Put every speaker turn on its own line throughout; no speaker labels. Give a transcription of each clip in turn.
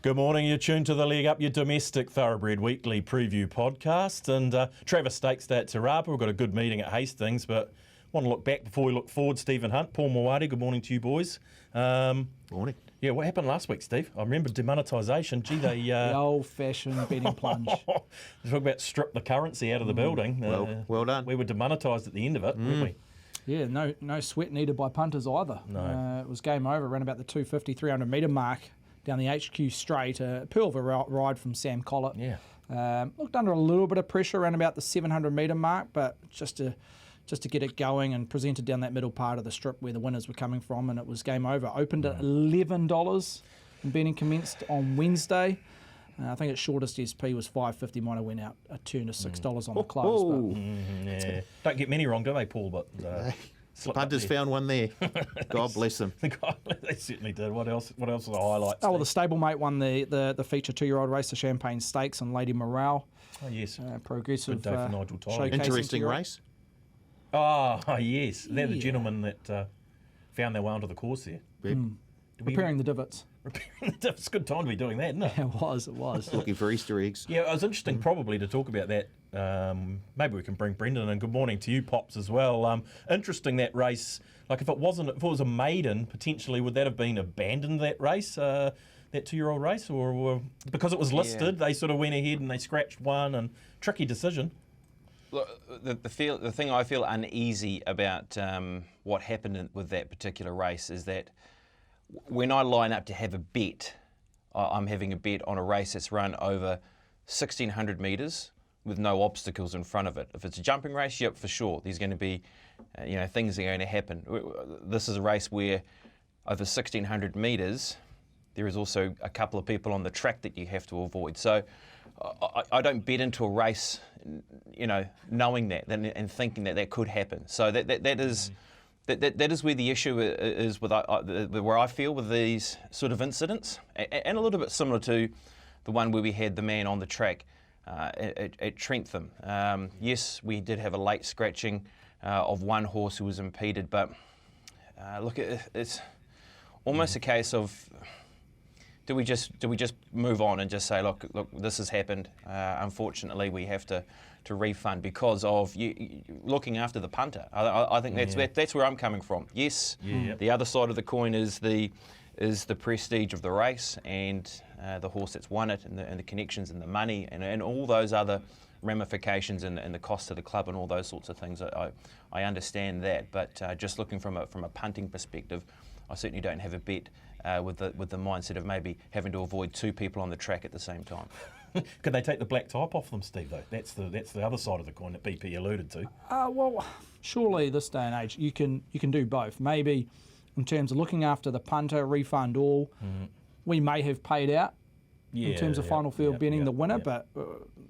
Good morning, you're tuned to the Leg Up, your domestic thoroughbred weekly preview podcast. And Travis Stakes Day at Te Rapa. We've got a good meeting at Hastings, but want to look back before we look forward. Stephen Hunt, Paul Mawadi, good morning to you boys.
Morning.
Yeah, what happened last week, Steve? I remember demonetisation. Gee, they...
the old-fashioned betting plunge.
Talk about strip the currency out of the building.
Well done.
We were demonetised at the end of it, weren't we?
Yeah, no sweat needed by punters either.
No.
It was game over around about the 250, 300 metre mark down the HQ straight. A pearl of a ride from Sam Collett.
Yeah.
Looked under a little bit of pressure around about the 700 metre mark, but just to get it going and presented down that middle part of the strip where the winners were coming from, and it was game over. Opened at $11 and betting commenced on Wednesday. I think its shortest SP was 550, might have went out a turn to $6 on the close.
Yeah. Don't get many wrong, do they, Paul? But
Punters found one there. God bless them.
They certainly did. What else are the highlights?
Oh, well, the stablemate won the feature 2-year-old race, the Champagne Stakes, and Lady Morale.
Oh, yes.
Progressive.
Good day for Nigel Tyler.
Interesting race.
Oh, yes. They're the gentlemen that found their way onto the course there.
Repairing the divots.
It's a good time to be doing that, isn't it?
It was.
Looking for Easter eggs.
Yeah, it was interesting probably to talk about that. Maybe we can bring Brendan in. Good morning to you, Pops, as well. Interesting, that race. Like if it was a maiden, potentially would that have been abandoned, that race, that 2-year-old race? Or because it was listed, they sort of went ahead and they scratched one, and tricky decision.
Look, the thing I feel uneasy about what happened with that particular race is that when I line up to have a bet, I'm having a bet on a race that's run over 1,600 metres with no obstacles in front of it. If it's a jumping race, yep, for sure. There's going to be, things are going to happen. This is a race where over 1,600 metres, there is also a couple of people on the track that you have to avoid. So I don't bet into a race, knowing that and thinking that could happen. So that is where the issue is with where I feel with these sort of incidents, and a little bit similar to the one where we had the man on the track at Trentham. Yes, we did have a late scratching of one horse who was impeded, but look, it's almost a case of do we just move on and just say, look, this has happened. Unfortunately, we have to refund because of you looking after the punter. I think that's where I'm coming from. Yes, the other side of the coin is the prestige of the race and the horse that's won it, and the connections and the money and all those other ramifications and the cost to the club and all those sorts of things. I understand that, but just looking from a punting perspective, I certainly don't have a bet with the mindset of maybe having to avoid two people on the track at the same time.
Could they take the black type off them, Steve, though? That's the other side of the coin that BP alluded to.
Well, surely this day and age you can do both. Maybe in terms of looking after the punter, refund all. We may have paid out in terms of final field betting the winner, but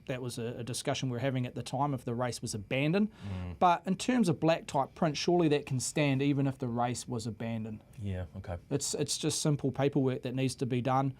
that was a discussion we were having at the time if the race was abandoned. But in terms of black type print, surely that can stand even if the race was abandoned.
Yeah, okay.
It's just simple paperwork that needs to be done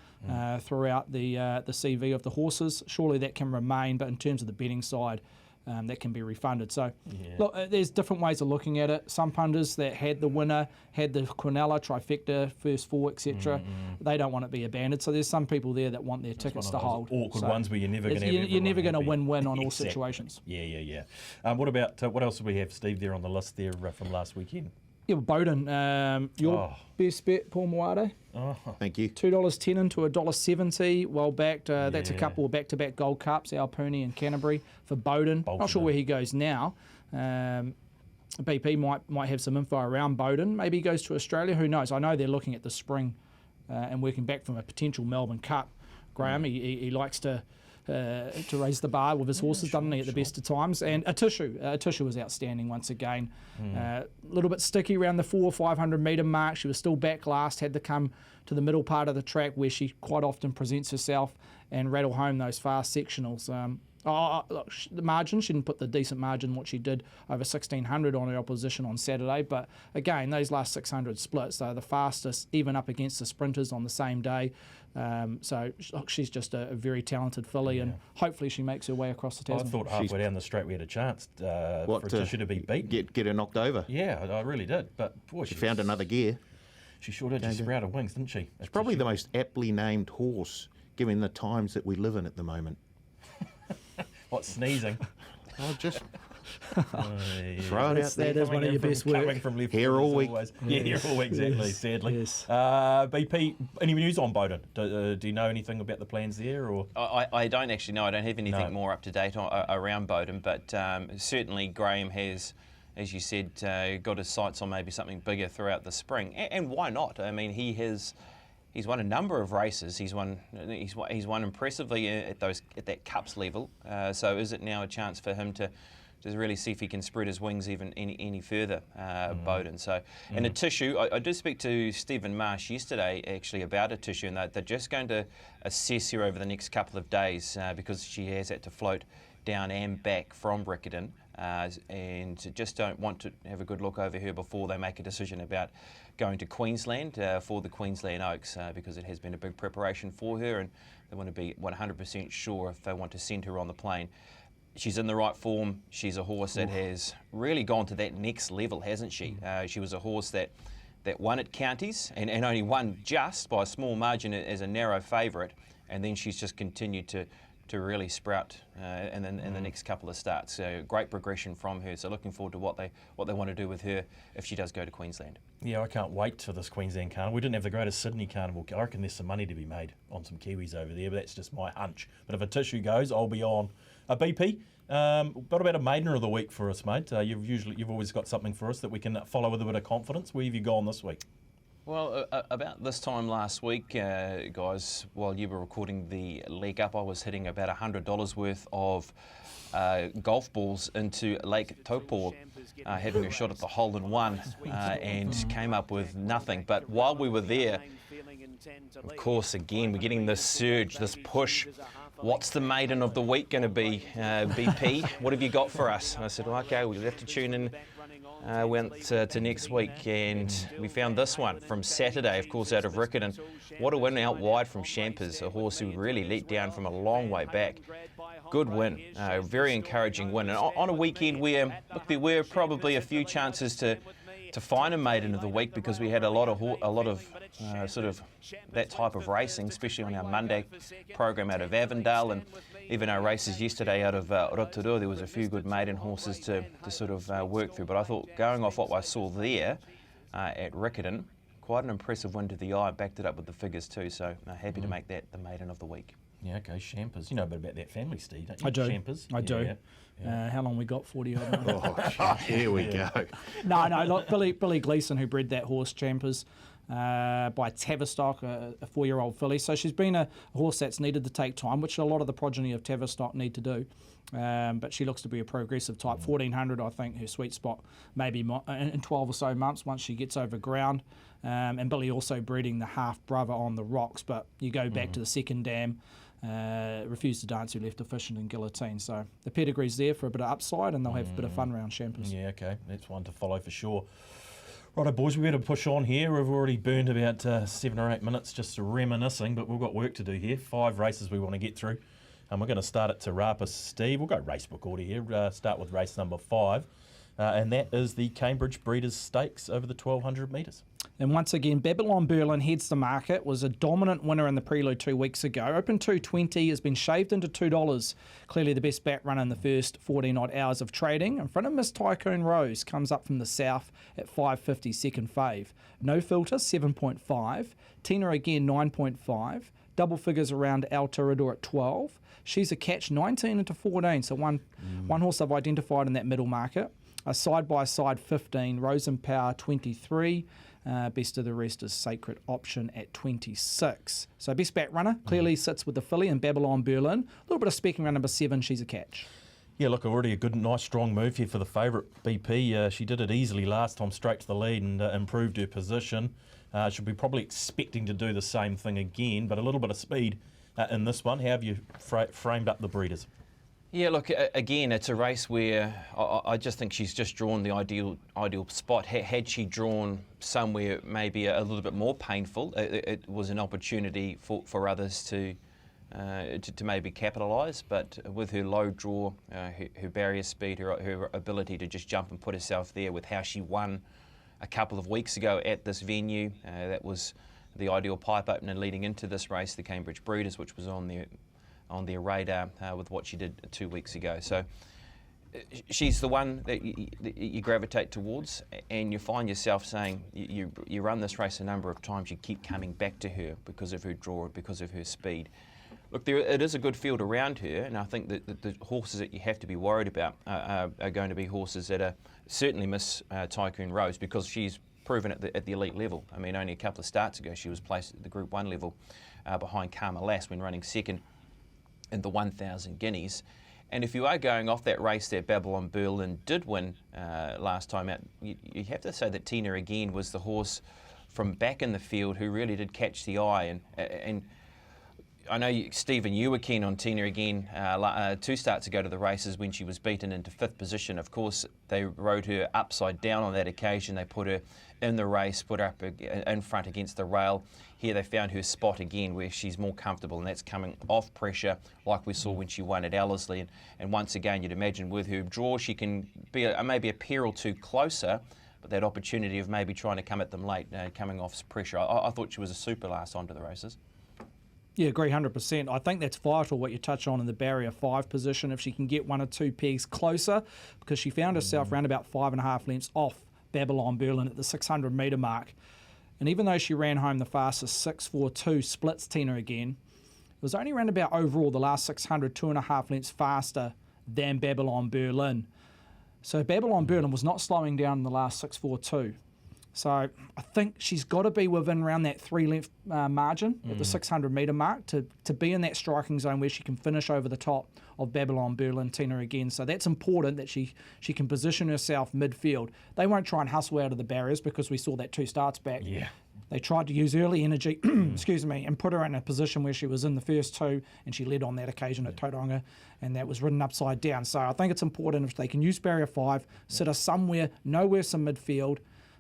throughout the CV of the horses. Surely that can remain, but in terms of the betting side, that can be refunded. So, look, there's different ways of looking at it. Some punters that had the winner, had the Quinella, trifecta, first four, etc., they don't want it to be abandoned. So there's some people there that want their tickets to hold.
Awkward ones where you're never going to
you're never going to win-win on all situations.
Yeah. What about what else do we have, Steve, there on the list there from last weekend?
Yeah, Bowden, your best bet, Paul Mawadi.
Thank you.
$2.10 into $1.70, well backed. That's a couple of back-to-back Gold Cups, Alpuni and Canterbury for Bowden. Not sure where he goes now. BP might have some info around Bowden. Maybe he goes to Australia. Who knows? I know they're looking at the spring and working back from a potential Melbourne Cup. Graham, he likes to raise the bar with his horses, doesn't he, at the best of times. And Atushu was outstanding once again. A little bit sticky around the 400 or 500 metre mark. She was still back last, had to come to the middle part of the track where she quite often presents herself and rattle home those fast sectionals. Look, the margin, she didn't put the decent margin what she did over 1,600 on her opposition on Saturday, but again, those last 600 splits, they're the fastest, even up against the sprinters on the same day. So look, she's just a very talented filly, and hopefully she makes her way across the Tasman.
I thought halfway down the straight we had a chance for Atushu to be beaten.
Get her knocked over.
Yeah, I really did. But boy,
she found another gear.
She sure did. She sprouted wings, didn't she?
It's probably the most aptly named horse given the times that we live in at the moment.
What, sneezing?
I'll just
Yeah.
throw it out there.
That is one of your best work.
Coming from left
Hair
field
all
is
week.
always- Yeah, hair all week, exactly,
Yes,
sadly.
yes.
BP, any news on Bowden? Do you know anything about the plans there? Or
I don't actually know. I don't have anything
No.
more up to date around Bowden, but certainly Graham has, as you said, got his sights on maybe something bigger throughout the spring. And why not? I mean, he's won a number of races. He's won impressively at that Cups level. So is it now a chance for him to really see if he can spread his wings even any further, Bowden? So, and a tissue, I did speak to Stephen Marsh yesterday actually about a tissue, and they're just going to assess her over the next couple of days because she has had to float down and back from Riccarton, and just don't want to have a good look over her before they make a decision about going to Queensland for the Queensland Oaks, because it has been a big preparation for her, and they want to be 100% sure if they want to send her on the plane. She's in the right form. She's a horse that has really gone to that next level, hasn't she? She was a horse that won at counties and only won just by a small margin as a narrow favourite, and then she's just continued to really sprout in the next couple of starts. So great progression from her. So looking forward to what they want to do with her if she does go to Queensland.
yeah, I can't wait for this Queensland Carnival. We didn't have the Greater Sydney Carnival. I reckon there's some money to be made on some Kiwis over there, but that's just my hunch. But if a tissue goes, I'll be on. BP, what about a maiden of the week for us, mate? You've always got something for us that we can follow with a bit of confidence. Where have you gone this week?
Well, about this time last week, guys, while you were recording the leg up, I was hitting about $100 worth of golf balls into Lake Taupō, having a shot at the hole-in-one, and came up with nothing. But while we were there, of course, again, we're getting this surge, this push. What's the maiden of the week going to be, BP? What have you got for us? And I said, well, okay, we'll have to tune in. Went to next week, and we found this one from Saturday, of course, out of Riccarton. What a win out wide from Champers, a horse who really let down from a long way back. Good win, very encouraging win. And on a weekend where, look, there were probably a few chances to find a maiden of the week, because we had a lot of sort of that type of racing, especially on our Monday program out of Avondale, and even our races yesterday out of Rotorua. There was a few good maiden horses to sort of work through. But I thought, going off what I saw there at Riccarton, quite an impressive win to the eye. Backed it up with the figures too. So happy to make that the maiden of the week.
Yeah, okay, Champers. You know a bit about that family, Steve, don't you?
I do.
Champers.
I do.
Yeah.
How long we got? 40 odd minutes.
Oh, here we go.
No, look, Billy Gleeson, who bred that horse, Champers, by Tavistock, a 4-year-old filly. So she's been a horse that's needed to take time, which a lot of the progeny of Tavistock need to do. But she looks to be a progressive type. 1400, I think, her sweet spot, maybe in 12 or so months once she gets over ground. And Billy also breeding the half brother on the rocks. But you go back to the second dam, refused to dance, who left efficient in guillotine. So the pedigree's there for a bit of upside, and they'll have a bit of fun around Champers.
Yeah, okay, that's one to follow for sure. Righto, boys, we better push on here. We've already burned about 7 or 8 minutes just reminiscing, but we've got work to do here. 5 races we want to get through. And we're going to start at Te Rapa, Steve. We'll go racebook order here. Start with race number 5. And that is the Cambridge Breeders' Stakes over the 1,200 metres.
And once again, Babylon Berlin heads the market, was a dominant winner in the prelude 2 weeks ago. Open 220, has been shaved into $2. Clearly the best back run in the first 14 odd hours of trading. In front of Miss Tycoon Rose, comes up from the south at 5.50, second fave. No Filter, 7.5. Tina again, 9.5. Double figures around El Torador at 12. She's a catch, 19 into 14. So one horse I've identified in that middle market. A side-by-side 15, Rose and Power 23. Best of the rest is Sacred Option at 26. So best back runner clearly sits with the filly and Babylon Berlin. A little bit of speaking around number 7, she's a catch.
Yeah, look, already a good, nice, strong move here for the favourite, BP. She did it easily last time, straight to the lead, and improved her position. She'll be probably expecting to do the same thing again, but a little bit of speed in this one. How have you framed up the breeders?
Yeah, look, again, it's a race where I just think she's just drawn the ideal spot. Had she drawn somewhere maybe a little bit more painful, it was an opportunity for others to maybe capitalise. But with her low draw, her barrier speed, her ability to just jump and put herself there with how she won a couple of weeks ago at this venue, that was the ideal pipe opener leading into this race, the Cambridge Breeders, which was on their radar with what she did 2 weeks ago. So she's the one that you gravitate towards, and you find yourself saying you run this race a number of times, you keep coming back to her because of her draw, because of her speed. Look, it is a good field around her, and I think that the horses that you have to be worried about are going to be horses that are certainly Miss Tycoon Rose, because she's proven at the elite level. I mean, only a couple of starts ago she was placed at the Group 1 level behind Karma Lass when running second in the 1,000 guineas. And if you are going off that race that Babylon Berlin did win last time out, you have to say that Tina again was the horse from back in the field who really did catch the eye. And I know, Stephen, you were keen on Tina again 2 starts ago to the races when she was beaten into 5th position. Of course, they rode her upside down on that occasion. They put her in the race, put her up in front against the rail. Here they found her spot again where she's more comfortable, and that's coming off pressure like we saw when she won at Ellerslie. And once again, you'd imagine with her draw, she can be maybe a pair or two closer, but that opportunity of maybe trying to come at them late, coming off pressure. I thought she was a super last onto the races.
Yeah, agree 100%. I think that's vital what you touch on in the barrier 5 position. If she can get 1 or 2 pegs closer, because she found herself around about 5.5 lengths off Babylon Berlin at the 600 metre mark. And even though she ran home the fastest 6.42, splits Tina again, it was only around about overall the last 600, 2.5 lengths faster than Babylon Berlin. So Babylon Berlin was not slowing down in the last 6.42. So I think she's got to be within around that 3-length margin at the 600 metre mark to be in that striking zone where she can finish over the top of Babylon Berlin, Tina again. So that's important that she can position herself midfield. They won't try and hustle out of the barriers because we saw that 2 starts back.
Yeah.
They tried to use early energy, excuse me, and put her in a position where she was in the first 2, and she led on that occasion at Tauranga, and that was ridden upside down. So I think it's important if they can use barrier 5, sit her somewhere, nowhere some midfield,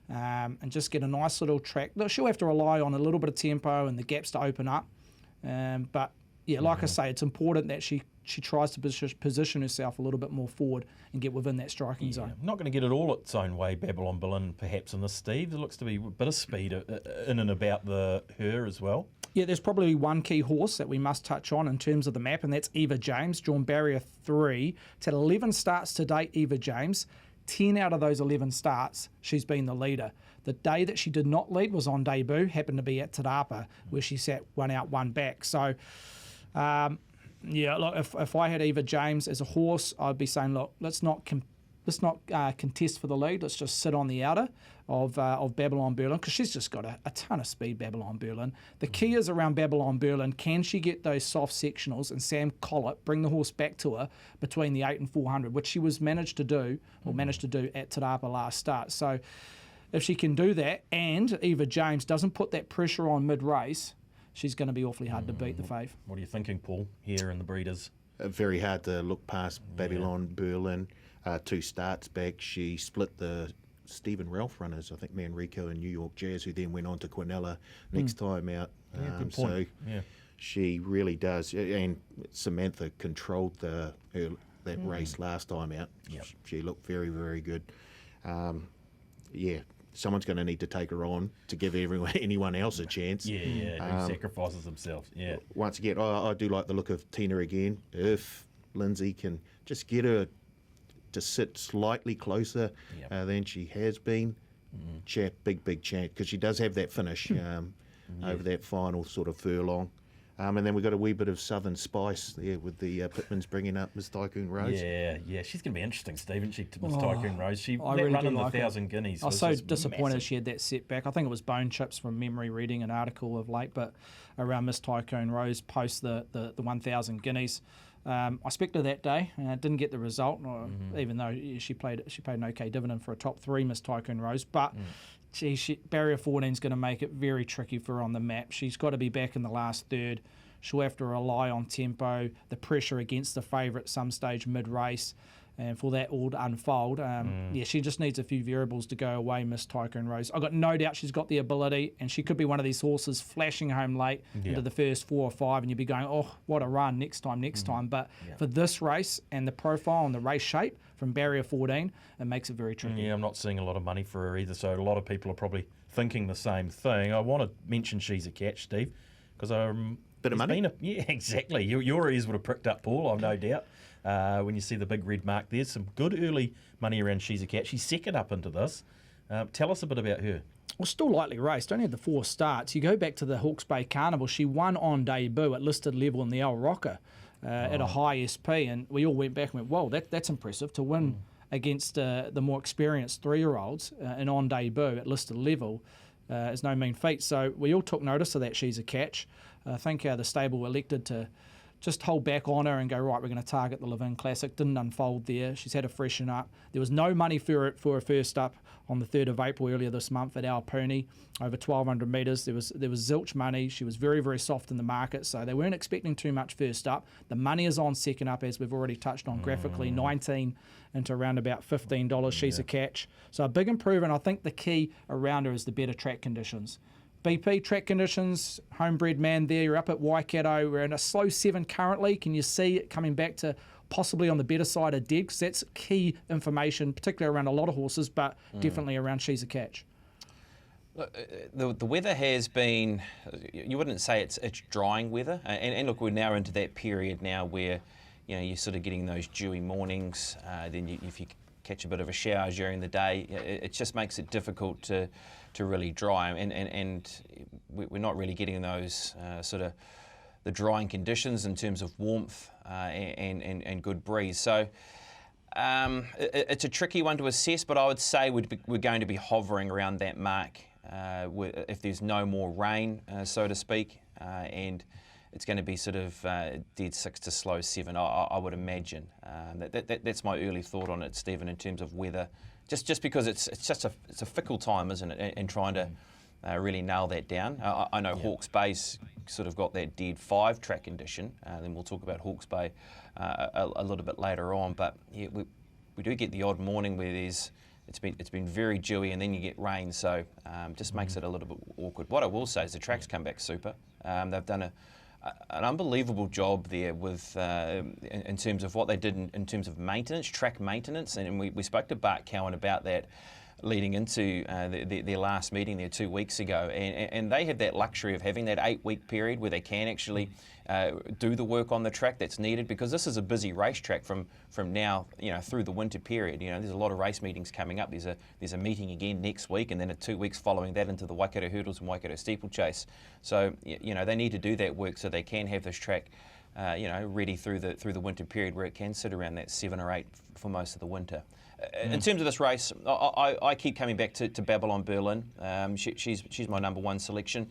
and just get a nice little track. She'll have to rely on a little bit of tempo and the gaps to open up. But, yeah, like I say, it's important that she tries to position herself a little bit more forward and get within that striking zone.
Not going to get it all its own way, Babylon Berlin, perhaps, in this, Steve. There looks to be a bit of speed in and about her as well.
Yeah, there's probably one key horse that we must touch on in terms of the map, and that's Eva James, drawn barrier 3. It's had 11 starts to date, Eva James. 10 out of those 11 starts, she's been the leader. The day that she did not lead was on debut, happened to be at Te Rapa, where she sat 1 out, 1 back. So, yeah, look, if I had Eva James as a horse, I'd be saying, look, let's not contest for the lead. Let's just sit on the outer of Babylon Berlin, because she's just got a ton of speed, Babylon Berlin. The key is around Babylon Berlin. Can she get those soft sectionals and Sam Collett bring the horse back to her between the 8 and 400, which she managed to do at Te Rapa last start. So if she can do that, and Eva James doesn't put that pressure on mid-race, she's going to be awfully hard to beat, the fave.
What are you thinking, Paul, here in the Breeders?
Very hard to look past Babylon Berlin. 2 starts back, she split the Stephen Ralph runners, I think Manrico and New York Jazz, who then went on to Quinella next time out.
Good point.
So she really does. And Samantha controlled that race last time out.
Yep.
She looked very, very good. Someone's going to need to take her on to give anyone else a chance.
Who sacrifices themselves. Yeah.
Once again, I do like the look of Tina again. If Lindsay can just get her to sit slightly closer than she has been, big chance, because she does have that finish over that final sort of furlong. And then we've got a wee bit of southern spice there with the Pitmans bringing up Miss Tycoon Rose.
Yeah, she's going to be interesting, Steve, isn't she, Miss Tycoon Rose?
I really
running the
like
1,000 guineas.
I was so disappointed she had that setback. I think it was bone chips from memory reading an article of late, but around Miss Tycoon Rose post the 1,000 guineas. I spec'd that day, didn't get the result, even though she paid an okay dividend for a top 3, Miss Tycoon Rose. But barrier 14 is going to make it very tricky for her on the map. She's got to be back in the last third. She'll have to rely on tempo, the pressure against the favourite some stage mid-race. and for that all to unfold. Yeah, she just needs a few variables to go away, Miss Tycoon Rose. I've got no doubt she's got the ability, and she could be one of these horses flashing home late into the first 4 or 5, and you'd be going, oh, what a run, next time. But for this race and the profile and the race shape from barrier 14, it makes it very tricky.
Yeah, I'm not seeing a lot of money for her either, so a lot of people are probably thinking the same thing. I want to mention She's a Catch, Steve, because
Bit of money?
Yeah, exactly. Your ears would have pricked up, Paul, I've no doubt. When you see the big red mark, there's some good early money around She's a Catch. She's second up into this. Tell us a bit about her.
Well, still lightly raced, only had the 4 starts. You go back to the Hawke's Bay Carnival, she won on debut at listed level in the El Rocker at a high SP, and we all went back and went, whoa, that's impressive to win against the more experienced 3-year-olds and on debut at listed level. Is no mean feat. So we all took notice of that She's a Catch. I think the stable elected to just hold back on her and go, right, we're going to target the Levin Classic. Didn't unfold there. She's had to freshen up. There was no money for her first up on the 3rd of April earlier this month at Aupuni, over 1,200 metres. There was zilch money. She was very, very soft in the market, so they weren't expecting too much first up. The money is on second up, as we've already touched on graphically, 19 into around about $15. She's a Catch. So a big improvement. I think the key around her is the better track conditions. BP track conditions, homebred man there. You're up at Waikato. We're in a slow 7 currently. Can you see it coming back to possibly on the better side of dead? Because that's key information, particularly around a lot of horses, but definitely around She's a Catch.
Look, the weather has been, you wouldn't say it's drying weather. And look, we're now into that period now where, you know, you're sort of getting those dewy mornings. Then if you catch a bit of a shower during the day, it just makes it difficult to really dry, and we're not really getting those sort of the drying conditions in terms of warmth and good breeze. So it's a tricky one to assess, but I would say we're going to be hovering around that mark if there's no more rain, so to speak, and it's going to be sort of dead 6 to slow 7, I would imagine. That's my early thought on it, Stephen, in terms of weather. Just because it's a fickle time, isn't it? And trying to really nail that down. I know Hawke's Bay's sort of got that dead 5 track condition. Then we'll talk about Hawke's Bay a little bit later on. But yeah, we do get the odd morning where it's been very dewy and then you get rain. So just makes it a little bit awkward. What I will say is the track's come back super. They've done an unbelievable job there with in terms of what they did in terms of maintenance, track maintenance, and we spoke to Bart Cowan about that leading into their last meeting there 2 weeks ago, and they have that luxury of having that 8-week period where they can actually do the work on the track that's needed, because this is a busy racetrack from now, you know, through the winter period. You know, there's a lot of race meetings coming up. There's a meeting again next week, and then 2 weeks following that into the Waikato Hurdles and Waikato Steeplechase. So you know, they need to do that work so they can have this track you know, ready through the winter period, where it can sit around that 7 or 8 for most of the winter. In terms of this race, I keep coming back to Babylon Berlin. She's my number 1 selection.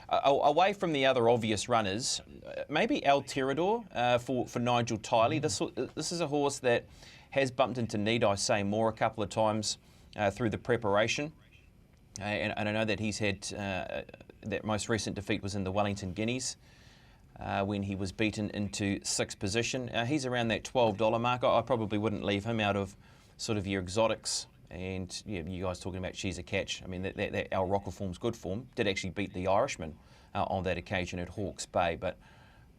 Away from the other obvious runners, maybe El Tirador for Nigel Tiley. This is a horse that has bumped into Need I Say More a couple of times through the preparation. And I know that he's had, that most recent defeat was in the Wellington Guineas when he was beaten into 6th position. He's around that $12 mark. I probably wouldn't leave him out of sort of your exotics. And yeah, you guys talking about She's a Catch. I mean, that El Rocker form's good form. Did actually beat the Irishman on that occasion at Hawke's Bay. But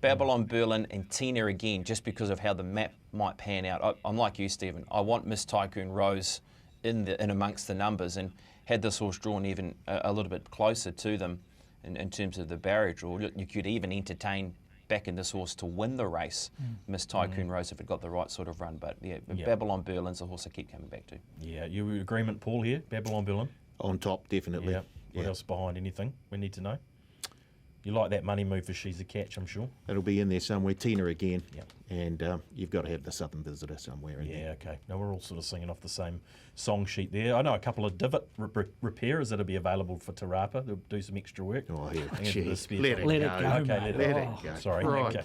Babylon Berlin and Tina again, just because of how the map might pan out. I'm like you, Stephen. I want Miss Tycoon Rose in amongst the numbers, and had this horse drawn even a little bit closer to them in terms of the barrier draw, you could even entertain backing this horse to win the race, Miss Tycoon Rose, if it got the right sort of run. But yeah, Babylon Berlin's a horse I keep coming back to. Yeah,
you agreement, Paul, here? Babylon Berlin?
On top, definitely.
Yeah. What else behind? Anything we need to know? You like that money move for She's a Catch, I'm sure.
It'll be in there somewhere. Tina again.
Yep.
And you've got to have the Southern Visitor somewhere in there.
Yeah, okay. Now we're all sort of singing off the same song sheet there. I know a couple of divot repairers that'll be available for Te Rapa. They'll do some extra work.
Oh, yeah.
Let it
go.
Okay, let it
go.
Sorry.
Right.
Okay.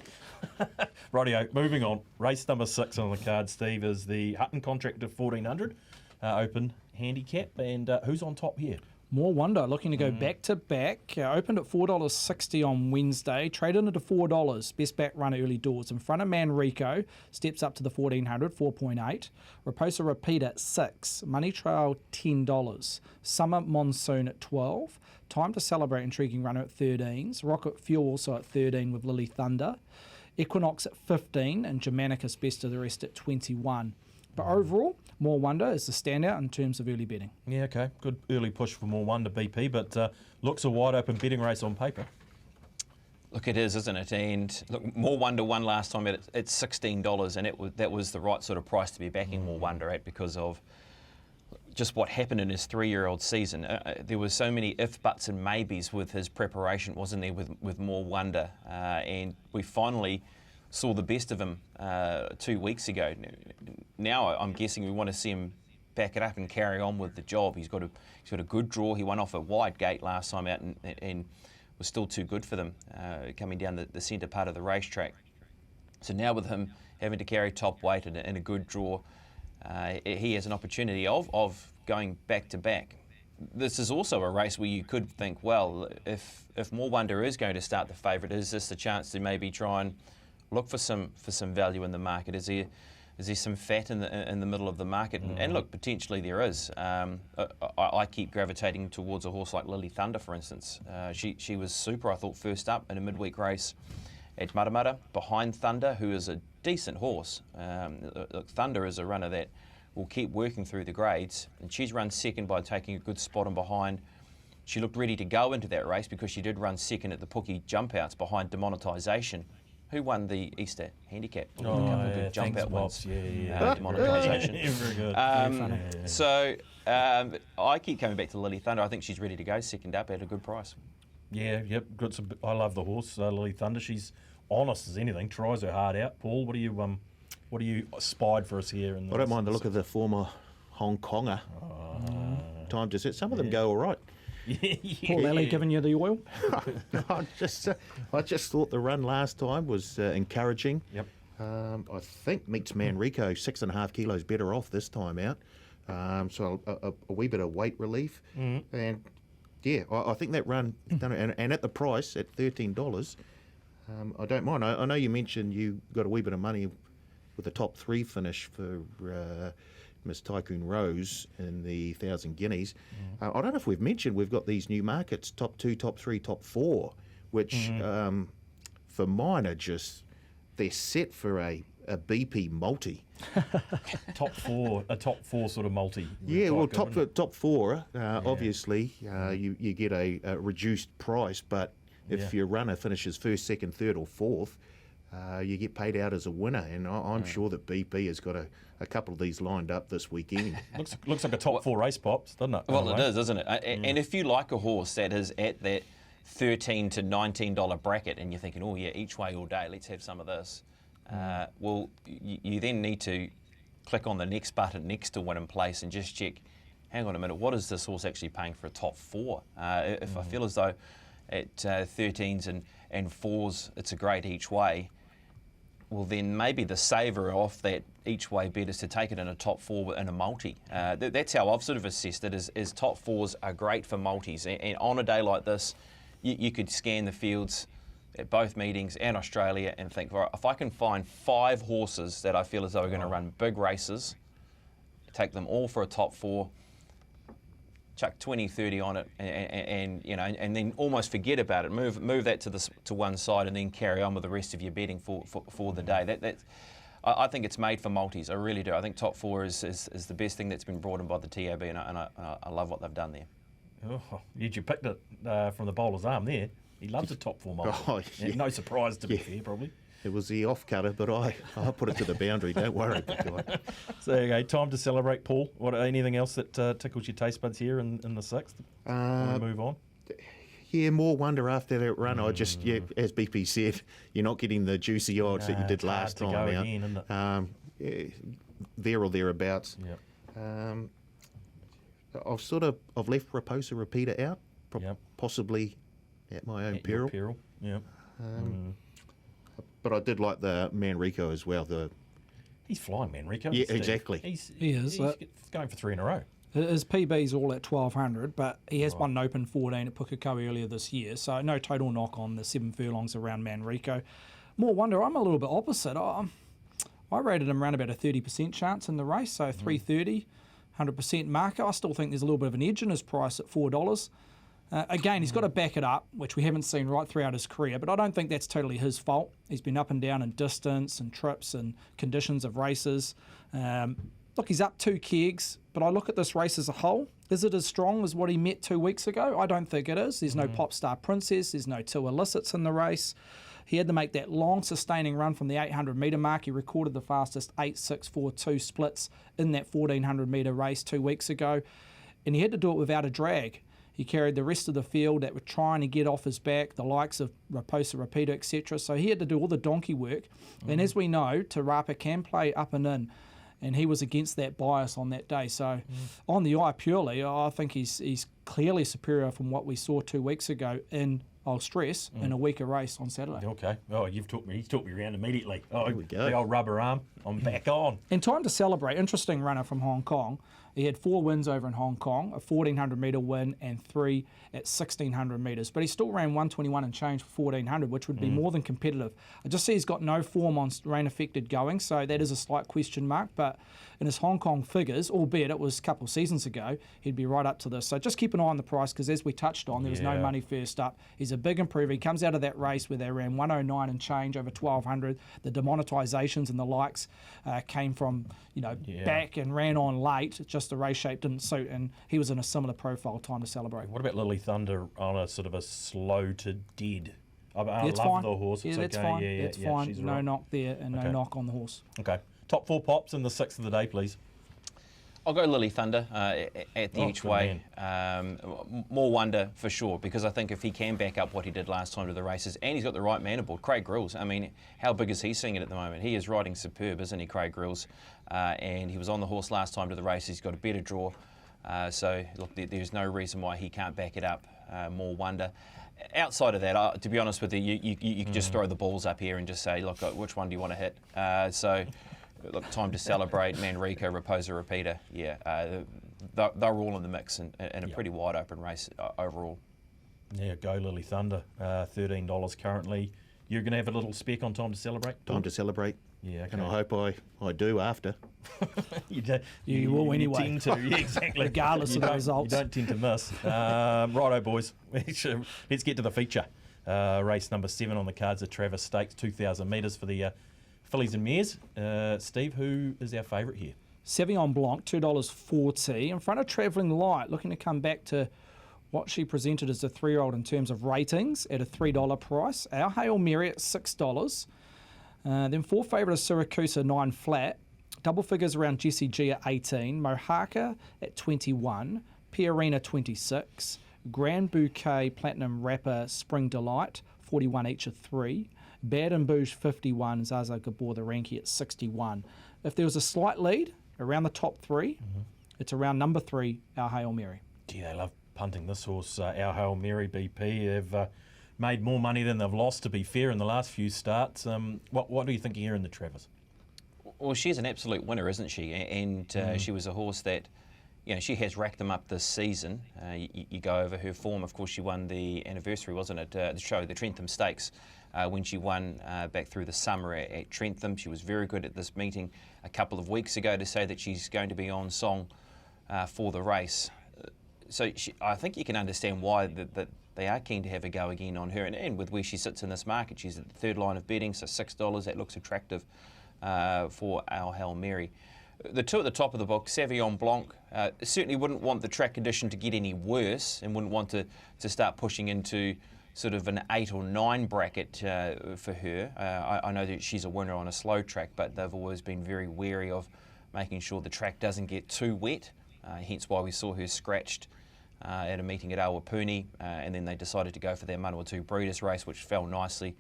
Rightio, moving on. Race number 6 on the card, Steve, is the Hutton Contractor 1400 Open Handicap. And who's on top here?
More Wonder looking to go back to back. Opened at $4.60 on Wednesday. Traded into $4. Best back run early doors. In front of Manrico. Steps up to the 1400, 4.8. Raposa Repeat at 6. Money Trail $10. Summer Monsoon at 12. Time to Celebrate intriguing runner at 13s. Rocket Fuel also at 13 with Lily Thunder. Equinox at 15 and Germanicus Best of the Rest at 21. But overall, More Wonder is the standout in terms of early betting.
Yeah, okay. Good early push for More Wonder BP, but looks a wide open betting race on paper.
Look, it is, isn't it? And look, More Wonder won last time at $16, and that was the right sort of price to be backing More Wonder at because of just what happened in his 3-year-old season. There were so many if, buts and maybes with his preparation, wasn't there, with More Wonder? And we finally saw the best of him 2 weeks ago. Now I'm guessing we want to see him back it up and carry on with the job. He's got a good draw. He won off a wide gate last time out and was still too good for them coming down the centre part of the racetrack. So now with him having to carry top weight and a good draw, he has an opportunity of going back to back. This is also a race where you could think, well, if More Wonder is going to start the favourite, is this the chance to maybe try and look for some value in the market? Is there some fat in the middle of the market? And look, potentially there is. I keep gravitating towards a horse like Lily Thunder, for instance. She was super, I thought, first up in a midweek race at Matamata, behind Thunder, who is a decent horse. Look, Thunder is a runner that will keep working through the grades, and she's run second by taking a good spot in behind. She looked ready to go into that race because she did run second at the Pookie jump outs behind Demonetisation, who won the Easter handicap. A couple of good jump out ones. Demonetisation.
Very good.
So I keep coming back to Lily Thunder. I think she's ready to go second up at a good price.
Yeah, yep. Good. I love the horse, Lily Thunder. She's honest as anything. Tries her heart out. Paul, what do you spied for us here?
I don't mind the look of the former Hong Konger. Time to set. Some of them go all right.
Paul Alley giving you the oil?
I just thought the run last time was encouraging.
Yep.
I think meets Manrico 6.5 kilos better off this time out. So a wee bit of weight relief. And yeah, I think that run done it. And at the price at $13, I don't mind. I know you mentioned you got a wee bit of money with the top 3 finish for Miss Tycoon Rose in the 1,000 Guineas. I don't know if we've mentioned we've got these new markets, top 2, top 3, top 4, which for mine are just, they're set for a BP multi.
Top 4, a top 4 sort of multi.
Yeah, well, top 4, obviously, you get a reduced price, but if your runner finishes first, second, third or fourth, you get paid out as a winner, and I'm sure that BP has got a couple of these lined up this weekend.
looks like a top 4 race, Pops, doesn't it?
Well, it is, isn't it? And if you like a horse that is at that $13 to $19 bracket, and you're thinking, oh yeah, each way all day, let's have some of this. Well, you then need to click on the next button next to Win in Place and just check, hang on a minute, what is this horse actually paying for a top 4? If I feel as though at 13s and 4s it's a great each way, well then maybe the saver off that each way bet is to take it in a top 4 in a multi. That's how I've sort of assessed it, is top 4s are great for multis. And on a day like this, you could scan the fields at both meetings and Australia and think, right, if I can find 5 horses that I feel as though are going to run big races, take them all for a top 4, chuck 20, 30 on it, and then almost forget about it. Move that to one side, and then carry on with the rest of your betting for the day. I think it's made for multis. I really do. I think top 4 is the best thing that's been brought in by the TAB, and I love what they've done there.
Oh, you picked it from the bowler's arm there. He loves a top 4 multi.
Oh, yeah.
No surprise, to be fair, probably.
It was the off cutter, but I put it to the boundary. Don't worry, big guy.
So there you go. Time to celebrate, Paul. Anything else that tickles your taste buds here in the 6th? Want to move on?
Yeah, More Wonder after that run. I just, as BP said, you're not getting the juicy odds that you did last time out.
Again, isn't it?
There or thereabouts.
Yep.
I've left Raposa Repeater out,
Yep.
possibly at my own
At your
peril.
peril. Yep.
But I did like the Manrico as well.
He's flying, man, Rico.
Yeah, exactly.
He is.
He's going for 3 in a row.
His PB's all at 1200, but he has won an Open 14 at Pukekohe earlier this year, so no total knock on the 7 furlongs around Manrico. More wonder, I'm a little bit opposite. I rated him around about a 30% chance in the race, so 330, 100% marker. I still think there's a little bit of an edge in his price at $4. Again, he's got to back it up, which we haven't seen right throughout his career, but I don't think that's totally his fault. He's been up and down in distance and trips and conditions of races. Look, he's up 2 kegs, but I look at this race as a whole. Is it as strong as what he met 2 weeks ago? I don't think it is. There's no Pop Star Princess. There's no 2 illicits in the race. He had to make that long, sustaining run from the 800-metre mark. He recorded the fastest 8.642 splits in that 1,400-metre race 2 weeks ago, and he had to do it without a drag. He carried the rest of the field that were trying to get off his back, the likes of Raposa Repeater, etc. So he had to do all the donkey work. And as we know, Te Rapa can play up and in, and he was against that bias on that day. So on the eye purely, I think he's clearly superior from what we saw 2 weeks ago in, I'll stress, in a weaker race on Saturday.
Okay. Oh, he's took me around immediately. Oh,
Here we go.
the old rubber arm. I'm back on.
In Time to Celebrate, interesting runner from Hong Kong. He had 4 wins over in Hong Kong, a 1,400-metre win and 3 at 1,600 metres. But he still ran 121 and change for 1,400, which would be more than competitive. I just see he's got no form on rain-affected going, so that is a slight question mark. But in his Hong Kong figures, albeit it was a couple of seasons ago, he'd be right up to this. So just keep an eye on the price, because as we touched on, there was no money first up. He's a big improver. He comes out of that race where they ran 109 and change over 1,200. The demonetisations and the likes came from, back and ran on late. Just the race shape didn't suit, and he was in a similar profile. Time to Celebrate.
What about Lily Thunder on a sort of a slow to dead? I
That's
love
fine.
the horse. It's
that's
okay.
fine.
Yeah,
That's
yeah,
fine.
she's
No
right.
knock there, and no knock on the horse.
Okay. Top 4 pops in the 6th of the day, please.
I'll go Lily Thunder at the each
good
way. More wonder for sure, because I think if he can back up what he did last time to the races, and he's got the right man aboard, Craig Grills. I mean, how big is he seeing it at the moment? He is riding superb, isn't he, Craig Grills? And he was on the horse last time to the races. He's got a better draw. So, look, there's no reason why he can't back it up. More wonder. Outside of that, to be honest with you, you can just throw the balls up here and just say, look, which one do you want to hit? Look, Time to Celebrate, Manrico, Raposa Repeater. Yeah, they're all in the mix in a pretty wide open race overall.
Yeah, go Lily Thunder. $13 currently. You're going to have a little spec on Time to Celebrate?
Time to Celebrate.
Yeah, okay.
And I hope I do after.
You will anyway.
You tend to, yeah, exactly.
Regardless of the results.
You don't tend to miss. Righto, boys. Let's get to the feature. Race number 7 on the cards, the Travis Stakes, 2,000 metres for the fillies and mares. Steve, who is our favourite here?
Savion Blanc, $2.40, in front of Travelling Light, looking to come back to what she presented as a 3-year-old in terms of ratings at a $3 price. Our Hail Mary at $6. Then 4 favourite is Syracuse 9 flat. Double figures around Jessie G at 18. Mohaka at 21. Piarina 26. Grand Bouquet Platinum Rapper Spring Delight 41 each of 3. Bad and Bouge 51. Zaza Gabor the Ranky at 61. If there was a slight lead around the top 3, it's around number 3, Our Hail Mary.
Gee, they love punting this horse. Our Hail Mary BP. They've made more money than they've lost, to be fair, in the last few starts. What are you thinking here in the Travers?
Well, she's an absolute winner, isn't she? And she was a horse that, she has racked them up this season. You go over her form. Of course, she won the anniversary, wasn't it? The show, the Trentham Stakes, when she won back through the summer at Trentham. She was very good at this meeting a couple of weeks ago to say that she's going to be on song for the race. So I think you can understand why that they are keen to have a go again on her. And with where she sits in this market, she's at the third line of betting, so $6, that looks attractive for Our Hail Mary. The 2 at the top of the book, Savion Blanc, certainly wouldn't want the track condition to get any worse and wouldn't want to start pushing into sort of an 8 or 9 bracket for her. I know that she's a winner on a slow track, but they've always been very wary of making sure the track doesn't get too wet, hence why we saw her scratched at a meeting at Awapuni, and then they decided to go for their Manawatu Breeders' race, which fell nicely.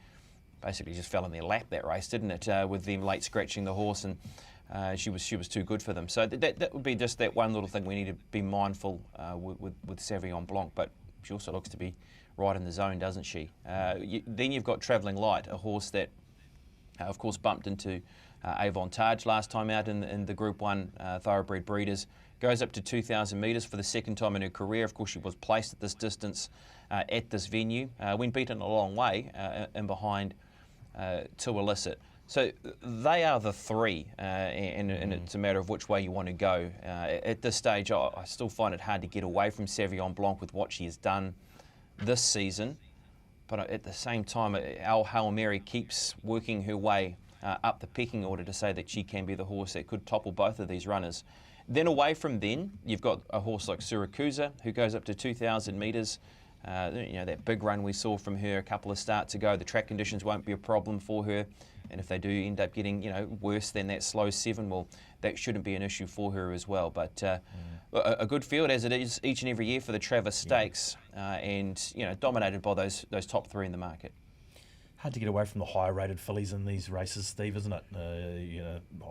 Basically just fell in their lap, that race, didn't it, with them late scratching the horse, and she was too good for them. So that would be just that one little thing we need to be mindful with Savion Blanc, but she also looks to be right in the zone, doesn't she? Then you've got Travelling Light, a horse that, of course, bumped into Avantage last time out in the Group 1 Thoroughbred Breeders. Goes up to 2,000 metres for the second time in her career. Of course, she was placed at this distance at this venue, when beaten a long way in behind To Illicit. So they are the three, and it's a matter of which way you want to go. At this stage, I still find it hard to get away from Savion Blanc with what she has done this season. But at the same time, our Hail Mary keeps working her way up the pecking order to say that she can be the horse that could topple both of these runners. Then away from then, you've got a horse like Suracusa, who goes up to 2,000 metres. That big run we saw from her a couple of starts ago, the track conditions won't be a problem for her. And if they do end up getting, worse than that slow 7, well, that shouldn't be an issue for her as well. But a good field, as it is each and every year for the Travis Stakes, and dominated by those top 3 in the market.
Hard to get away from the higher rated fillies in these races, Steve, isn't it?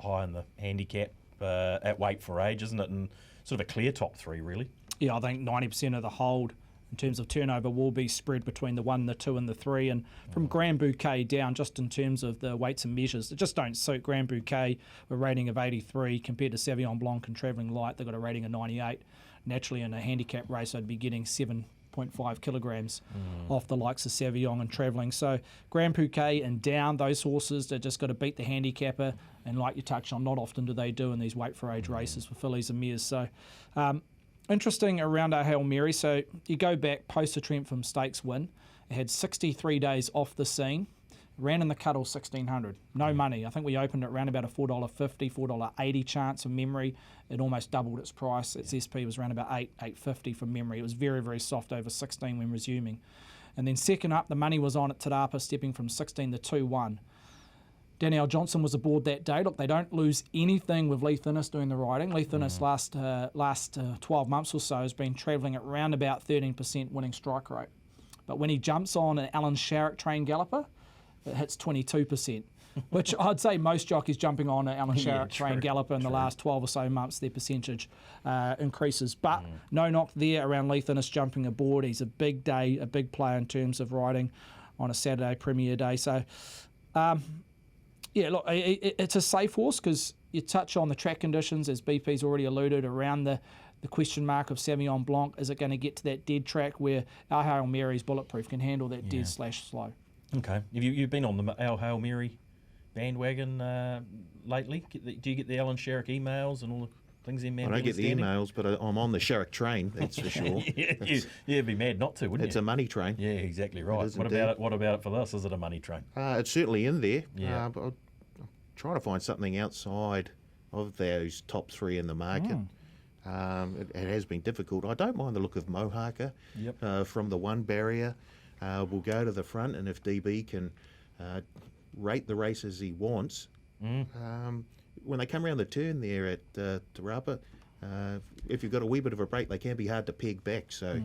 High in the handicap at weight for age, isn't it? And sort of a clear top 3, really. Yeah,
I think 90% of the hold in terms of turnover will be spread between the 1, the 2 and the 3. And from Grand Bouquet down, just in terms of the weights and measures, it just don't suit Grand Bouquet with a rating of 83 compared to Savion Blanc and Travelling Light. They've got a rating of 98. Naturally, in a handicap race, I'd be getting 7.5 kilograms off the likes of Savion and Travelling. So Grand Bouquet and down, those horses, they're just got to beat the handicapper. And like you touched on, not often do they do in these weight for age races for fillies and mares. So interesting around our Hail Mary. So you go back post the Trentham Stakes win. It had 63 days off the scene. Ran in the Cuddle 1,600. No money. I think we opened it around about a $4.50, $4.80 chance from memory. It almost doubled its price. Its SP was around about $8.50 from memory. It was very, very soft over 16 when resuming. And then second up, the money was on at Te Rapa, stepping from 16 to 2-1. Danielle Johnson was aboard that day. Look, they don't lose anything with Lee Thinnis doing the riding. Lee Thinnis last 12 months or so has been travelling at around about 13% winning strike rate. But when he jumps on an Alan Sharrock trained galloper, it hits 22%, which I'd say most jockeys jumping on an Alan Sharrock trained galloper in the last 12 or so months, their percentage increases. But no knock there around Lee Thinnis jumping aboard. He's a big day, a big player in terms of riding on a Saturday Premier Day. So, look, it's a safe horse because you touch on the track conditions, as BP's already alluded, around the question mark of Savion Blanc. Is it going to get to that dead track where our Hail Mary's bulletproof can handle that dead/slow?
Okay. Have you've been on the our Hail Mary bandwagon lately? Do you get the Alan Sharrock emails and all the things in?
I don't get the emails, but I'm on the Sharrock train, that's for sure.
You'd be mad not to, wouldn't you?
It's a money train.
Yeah, exactly right. What about it for this? Is it a money train?
It's certainly in there.
Yeah.
But I'm trying to find something outside of those top 3 in the market. It has been difficult. I don't mind the look of Mohaka from the 1 barrier. We'll go to the front, and if DB can rate the race as he wants, when they come around the turn there at Te Rapa, if you've got a wee bit of a break, they can be hard to peg back. So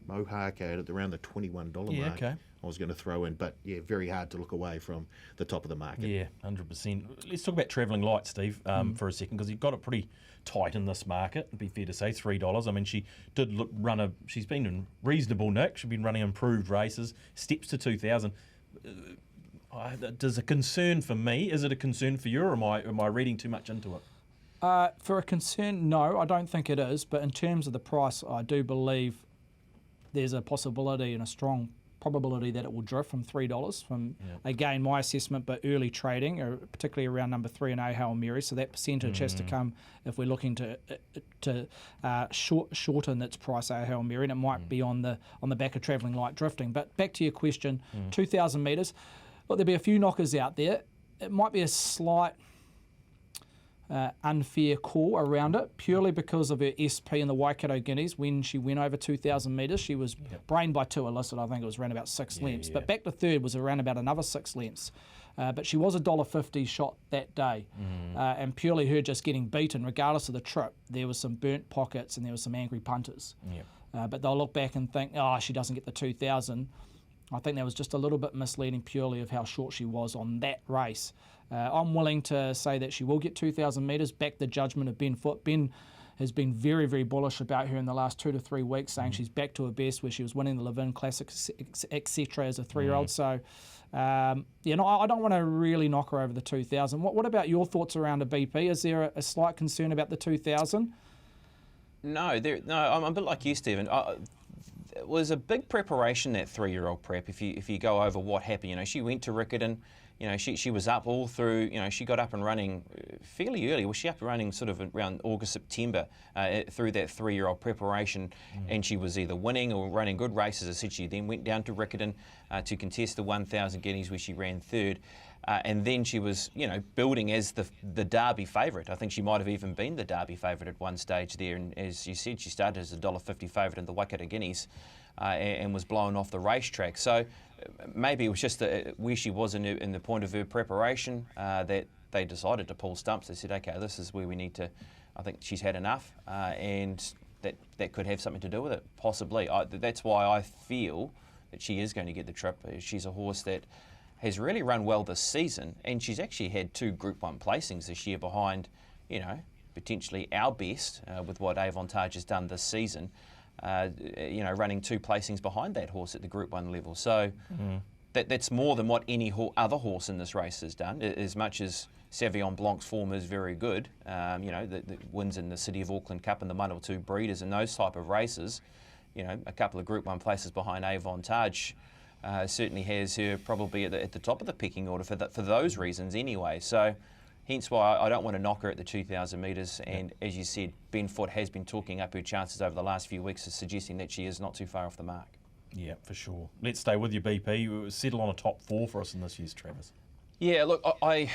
Mohaka at around the $21 mark.
Okay.
I was going to throw in, but very hard to look away from the top of the market.
Yeah, 100%. Let's talk about Travelling Light, Steve, for a second, because you've got it pretty tight in this market. It'd be fair to say $3. I mean, she did she's been in reasonable nick. She's been running improved races, steps to 2,000. Does a concern for me? Is it a concern for you, or am I reading too much into it?
For a concern, no, I don't think it is. But in terms of the price, I do believe there's a possibility and a strong probability that it will drift from $3 again, my assessment, but early trading, or particularly around number 3 and A Hail Mary. So that percentage has to come if we're looking to shorten its price, A Hail Mary, and it might be on the back of Travelling Light drifting. But back to your question, 2,000 metres. Look, there'll be a few knockers out there. It might be a slight unfair call around it, purely because of her SP in the Waikato Guineas. When she went over 2,000 metres, she was brained by To Illicit. I think it was around about 6 lengths. But back to third was around about another 6 lengths. But she was $1.50 shot that day. And purely her just getting beaten, regardless of the trip, there was some burnt pockets and there was some angry punters. But they'll look back and think, she doesn't get the 2,000. I think that was just a little bit misleading purely of how short she was on that race. I'm willing to say that she will get 2,000 metres, back the judgment of Ben Foote. Ben has been very, very bullish about her in the last 2 to 3 weeks, saying she's back to her best where she was winning the Levin Classic, etc. as a 3-year-old. So, I don't want to really knock her over the 2,000. What about your thoughts around a BP? Is there a slight concern about the 2,000?
No, I'm a bit like you, Stephen. It was a big preparation, that 3-year-old prep. If you go over what happened, she went to Riccarton. She was up all through. She got up and running fairly early. Was she up and running sort of around August, September through that 3-year-old preparation, and she was either winning or running good races. As I said, she then went down to Riccarton to contest the 1,000 guineas where she ran third. And then she was, building as the Derby favourite. I think she might have even been the Derby favourite at one stage there. And as you said, she started as a $1.50 favourite in the Waikato Guineas and was blown off the racetrack. So maybe it was just where she was in the point of her preparation that they decided to pull stumps. They said, okay, this is where we need to. I think she's had enough, and that could have something to do with it, possibly. That's why I feel that she is going to get the trip. She's a horse that has really run well this season, and she's actually had 2 Group 1 placings this year behind, potentially our best with what Avantage has done this season, running 2 placings behind that horse at the Group 1 level. So that's more than what any other horse in this race has done, as much as Savion Blanc's form is very good. The wins in the City of Auckland Cup and the 1 or 2 breeders and those type of races, a couple of Group 1 places behind Avantage. Certainly has her probably at the top of the pecking order for those reasons anyway. So hence why I don't want to knock her at the 2,000 metres. And as you said, Ben Foote has been talking up her chances over the last few weeks, suggesting that she is not too far off the mark. Yeah,
for sure. Let's stay with you, BP. Settle on a top 4 for us in this year's Travis.
Yeah, look, I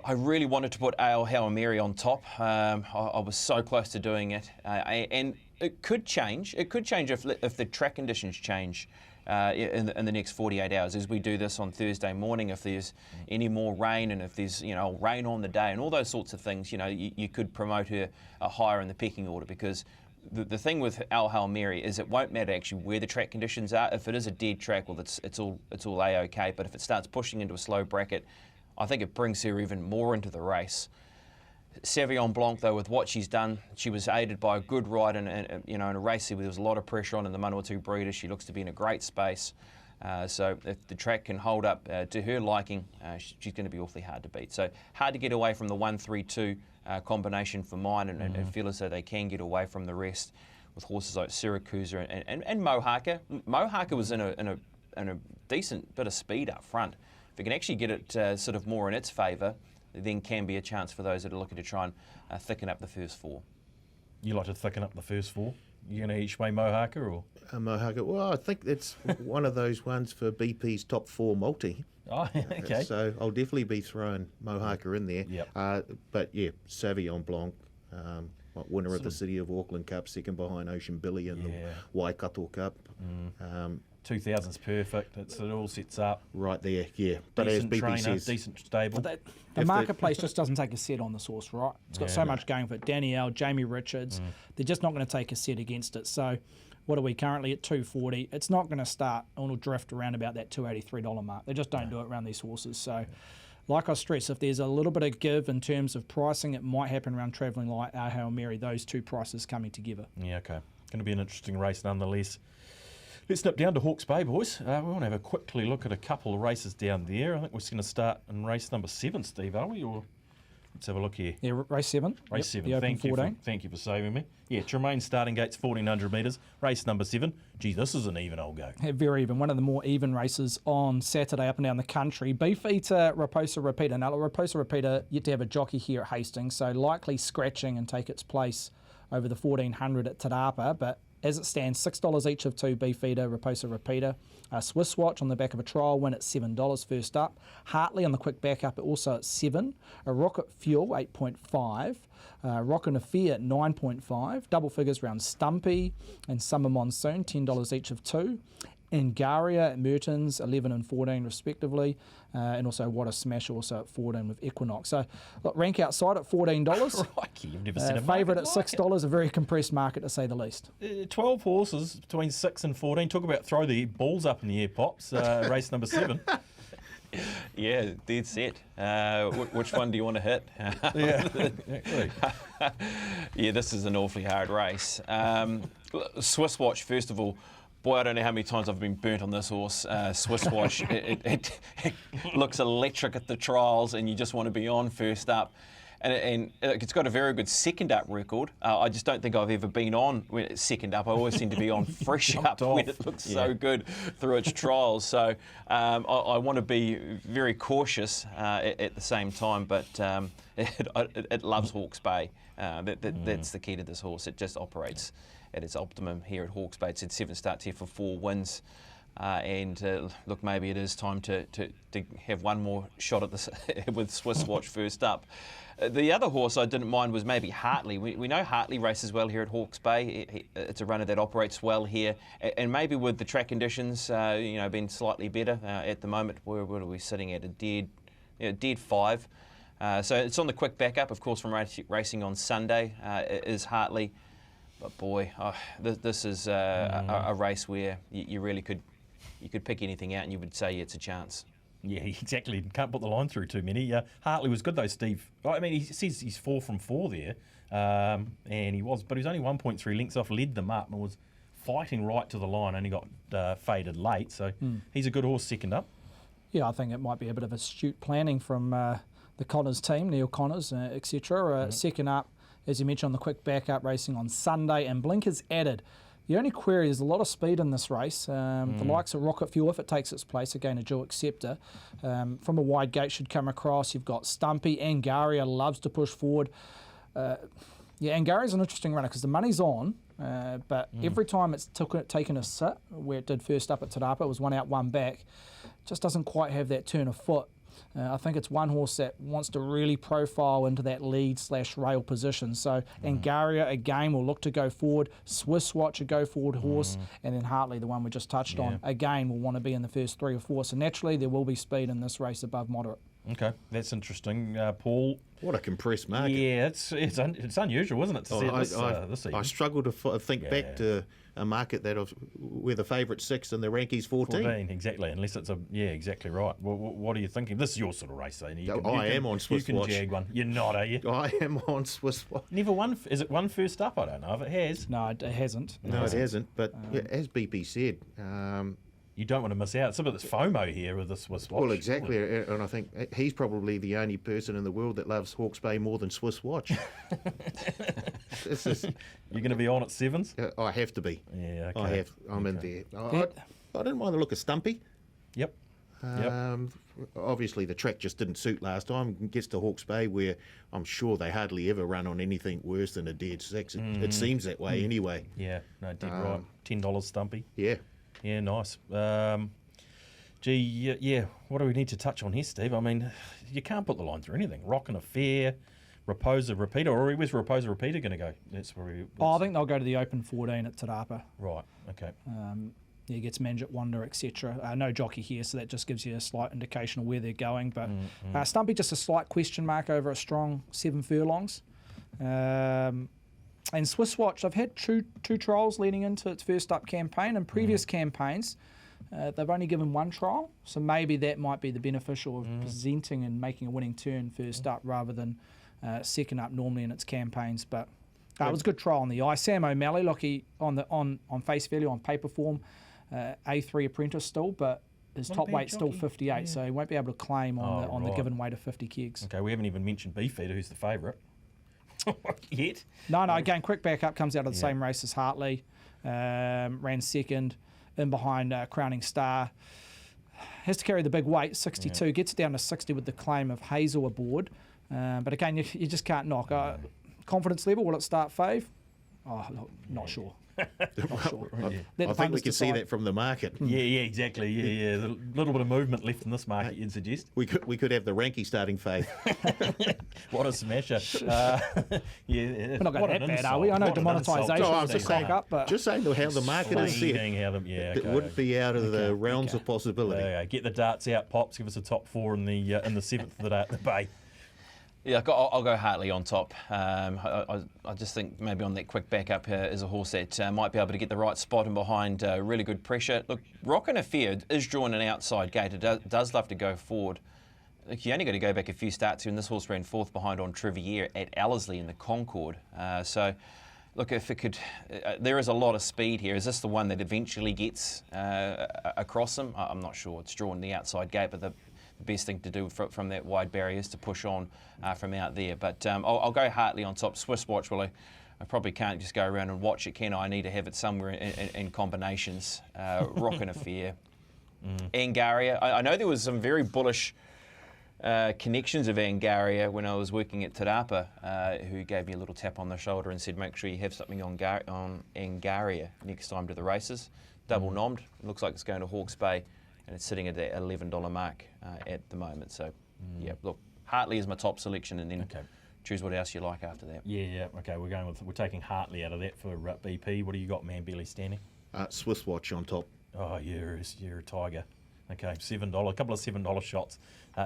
really wanted to put Ale Hail Mary on top. I was so close to doing it. And it could change. It could change if the track conditions change. In the next 48 hours, as we do this on Thursday morning, if there's any more rain and if there's rain on the day and all those sorts of things, you could promote her higher in the pecking order, because the thing with Al Hail Mary is it won't matter actually where the track conditions are. If it is a dead track, well, it's all A-OK. But if it starts pushing into a slow bracket, I think it brings her even more into the race. Savion Blanc, though, with what she's done, she was aided by a good ride in a race where there was a lot of pressure on in the 1 or 2 breeders. She looks to be in a great space. So if the track can hold up to her liking, she's going to be awfully hard to beat. So hard to get away from the 1-3-2 combination for mine, and feel as though they can get away from the rest with horses like Syracuse and Mohaka. Mohaka was in a decent bit of speed up front. If we can actually get it sort of more in its favour, then can be a chance for those that are looking to try and thicken up the first 4.
You like to thicken up the first 4? You going to each way Mohaka or?
Mohaka. Well, I think that's one of those ones for BP's top 4 multi.
Oh, okay.
So I'll definitely be throwing Mohaka in there.
Yep.
But yeah, Savion Blanc, winner of the City of Auckland Cup, second behind Ocean Billy in the Waikato Cup.
2000's perfect. It all sets up.
Right there, yeah. But
decent
as BP
trainer,
says,
decent stable.
The marketplace just doesn't take a set on this horse, right? It's got so much going for it. Danielle, Jamie Richards, they're just not going to take a set against it. So what are we currently at? 240. It's not going to start and it'll drift around about that $283 mark. They just don't do it around these horses. So like I stress, if there's a little bit of give in terms of pricing, it might happen around Travelling Light, Our Hail Mary, those 2 prices coming together.
Yeah, okay. Going to be an interesting race nonetheless. Let's nip down to Hawke's Bay, boys. We want to have a quickly look at a couple of races down there. I think we're just going to start in race number 7, Steve, are we? Or let's have a look here.
Yeah, race 7.
Race 7.
The open 14.
Thank you for saving me. Yeah, Tremaine starting gates, 1,400 metres. Race number 7. Gee, this is an even old go.
Yeah, very even. One of the more even races on Saturday up and down the country. Beefeater, Raposa Repeater. Now, Raposa Repeater yet to have a jockey here at Hastings, so likely scratching and take its place over the 1,400 at Te Rapa, but as it stands, $6 each of 2 Beefeater, Raposa Repeater. Swiss Watch on the back of a trial win at $7 first up. Hartley on the quick backup also at 7. A Rocket Fuel 8.5. Rockin' Affair 9.5. Double figures round Stumpy and Summer Monsoon $10 each of 2. Angaria at Mertens, 11 and 14 respectively, and also What a Smash also at 14 with Equinox. So look, rank outside at $14.
Crikey, you've never seen a
favourite at
market
$6, a very compressed market to say the least.
12 horses between 6 and 14. Talk about throw the balls up in the air, Pops. Race number 7.
Yeah, dead set. Which one do you want to hit?
Yeah, exactly.
Yeah, this is an awfully hard race. Swiss Watch, first of all. Boy, I don't know how many times I've been burnt on this horse. Swiss Watch, it looks electric at the trials, and you just want to be on first up. And it's got a very good second up record. I just don't think I've ever been on when it's second up. I always seem to be on fresh up when it looks so good through its trials. So I want to be very cautious at the same time, but it loves Hawke's Bay. That's the key to this horse. It just operates at its optimum here at Hawke's Bay. It's had 7 starts here for 4 wins. Look, maybe it is time to have one more shot at this with Swiss Watch first up. The other horse I didn't mind was maybe Hartley. We know Hartley races well here at Hawke's Bay. It's a runner that operates well here, and maybe with the track conditions, being slightly better at the moment. Where are we sitting at? A dead 5. So it's on the quick backup, of course, from racing on Sunday. Is Hartley, but boy, this is a race where you really could pick anything out, and you would say it's a chance.
Yeah, exactly. Can't put the line through too many. Hartley was good though, Steve. I mean, he says he's 4 from 4 there, and he was only 1.3 lengths off, led them up, and was fighting right to the line. Only got faded late, so he's a good horse second up.
Yeah, I think it might be a bit of astute planning from the Connors team, Neil Connors, etc. Second up, as you mentioned, on the quick backup, racing on Sunday, and blinkers added. The only query is a lot of speed in this race. The likes of Rocket Fuel, if it takes its place, again, a dual acceptor, from a wide gate should come across. You've got Stumpy. Angaria loves to push forward. Angaria's an interesting runner because the money's on, but every time it's taken a sit, where it did first up at Te Rapa, it was 1 out, 1 back, just doesn't quite have that turn of foot. I think it's one horse that wants to really profile into that lead/rail position. So Angaria, again, will look to go forward. Swiss Watch, a go-forward horse. And then Hartley, the one we just touched on, again, will want to be in the first 3 or 4. So naturally, there will be speed in this race above moderate.
Okay, that's interesting. Paul?
What a compressed market.
Yeah, it's unusual, isn't it, to see it this season?
I struggle to think back to a market where the favourite 6 and the rankings 14.
14, exactly, unless it's exactly right. Well, what are you thinking? This is your sort of race, though.
I am on Swiss Watch.
You can jag one. You're not, are you?
I am on Swiss Watch.
Never won. Is it one first up? I don't know if it has.
No, it hasn't.
No, it hasn't. But as BP said...
you don't want to miss out. It's a bit of FOMO here with the Swiss Watch.
Well, exactly, and I think he's probably the only person in the world that loves Hawke's Bay more than Swiss Watch.
You're going to be on at 7s?
I have to be.
Yeah, okay.
I have. I'm in there. I didn't mind the look of Stumpy.
Yep.
Obviously, the track just didn't suit last time. It gets to Hawke's Bay, where I'm sure they hardly ever run on anything worse than a dead 6. It seems that way anyway.
Yeah, no, dead right. $10 Stumpy.
Yeah.
Yeah, nice. What do we need to touch on here, Steve? I mean, you can't put the line through anything. Rockin' Affair, Raposa Repeater, or where's Raposa Repeater going to go?
I think they'll go to the Open 14 at Te Rapa.
Right, okay.
He gets Manjit Wonder, etc. No jockey here, so that just gives you a slight indication of where they're going. But Stumpy, just a slight question mark over a strong 7 furlongs. And Swiss Watch, I've had two trials leading into its first up campaign. In previous campaigns, they've only given 1 trial, so maybe that might be the beneficial of presenting and making a winning turn first up rather than second up normally in its campaigns. But it was a good trial on the eye. Sam O'Malley, on face value, on paper form, A3 apprentice still, but his top weight's still 58, so he won't be able to claim on the given weight of 50 kegs.
Okay, we haven't even mentioned Beefeater, who's the favourite. Yet?
No, again, quick backup, comes out of the same race as Hartley, ran second, in behind Crowning Star. Has to carry the big weight, 62, gets it down to 60 with the claim of Hazel aboard. But again, you just can't knock. Confidence level, will it start fave? Oh, look, not sure. Not sure.
I think we can see that from the market.
Yeah, exactly. Yeah. A little bit of movement left in this market, you'd suggest.
We could have the Ranky starting fave.
What a smasher!
We're not going that bad, are we? I know demonetisation is a crack up, but
just saying how the market is set. It would be out of the realms of possibility.
Get the darts out, Pops. Give us a top 4 in the 7th of the Bay.
Yeah, I'll go Hartley on top. I just think maybe on that quick backup is a horse that might be able to get the right spot and behind really good pressure. Look, Rockin' Affair is drawing an outside gate. It does love to go forward. Look, you only got to go back a few starts here, and this horse ran 4th behind on Trivier at Ellerslie in the Concord. So, look, if it could, there is a lot of speed here. Is this the one that eventually gets across him? I'm not sure. It's drawn the outside gate, but the best thing to do from that wide barrier is to push on from out there. But I'll go Hartley on top. Swiss Watch, well, I probably can't just go around and watch it, can I? I need to have it somewhere in combinations. Rockin' Affair. Angaria. I know there was some very bullish connections of Angaria when I was working at Te Rapa, who gave me a little tap on the shoulder and said, make sure you have something on Angaria next time to the races. Double nommed. It looks like it's going to Hawke's Bay, and it's sitting at that $11 mark at the moment. So, yeah, look, Hartley is my top selection, and then choose what else you like after that.
Yeah. Okay, we're taking Hartley out of that for BP. What do you got, man, Billy Standing?
Swiss Watch on top.
Oh, you're a tiger. Okay, $7. A couple of $7 shots